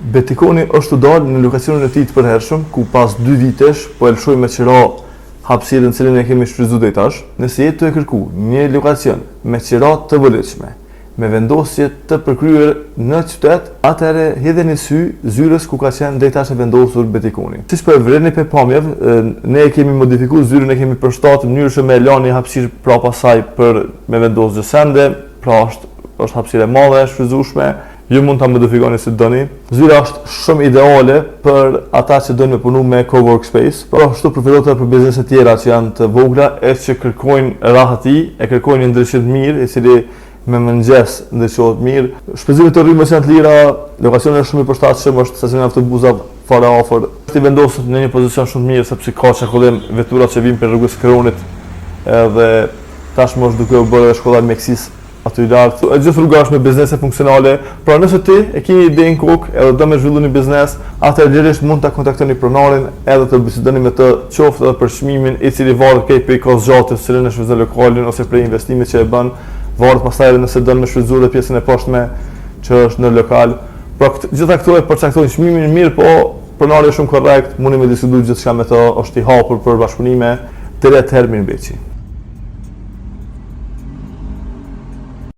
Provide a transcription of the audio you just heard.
Betikoni është të dalë në lokacionin e tij të përhershëm, ku pas 2 vitesh po e lëshoj me qira hapësirën në cilën e kemi shfrytzuar deri tash. Nëse jetë të e kërku një lokacion me qira të vëlefshme, me vendosje të përkryer në qytet, atëherë hedheni sy zyrës ku ka qenë deri tash e vendosur Betikoni. Siç po e vreni pe pamjeve, ne e kemi modifikuar zyrën, e kemi përshtatur në mënyrë që me lani hapësirë prapa saj për me vendosë gjësende, pra është hapësirë e madhe, e shfrytzueshme. Ju mund ta modifikoni si doni. Zyra është shumë ideale për ata që dojnë me punu me co-work space, por ashtu përfiton edhe për biznese tjera që janë të vogla, e që kërkojnë rahati, e kërkojnë një ndryshim të mirë, i cili me mëngjes ndryqohet mirë. Shpenzimet të rrymës janë të lira, lokacioni është shumë i përshtatshëm, është stacioni autobusa fare afër. Është i vendosur në një pozicion shumë mirë sepse ka çakullim veturat që vinë për rrugës Kronit, edhe tashmë është duke u bërë edhe shkolla e Meksis aty lart. Gjithë rruga është me biznese funksionale, pra nëse ti e ke një ide në kokë edhe do me zhvillu një biznes, atëherë lirisht mund ta kontaktoni pronarin edhe të bisedoni me të, qoftë edhe për çmimin i cili varet prej kozgjatës së cilën e shfrytëzon lokalin ose prej investimit që e bën, varet pastaj edhe nëse don me shfrytëzuar pjesën e poshtme që është në lokal. Pra gjitha këto e përcaktojnë çmimin mirë, po pronari është shumë korrekt, mundi me diskutuar gjithçka me to, është i hapur për bashkëpunime. Deri atëherë mirëmbëjtje.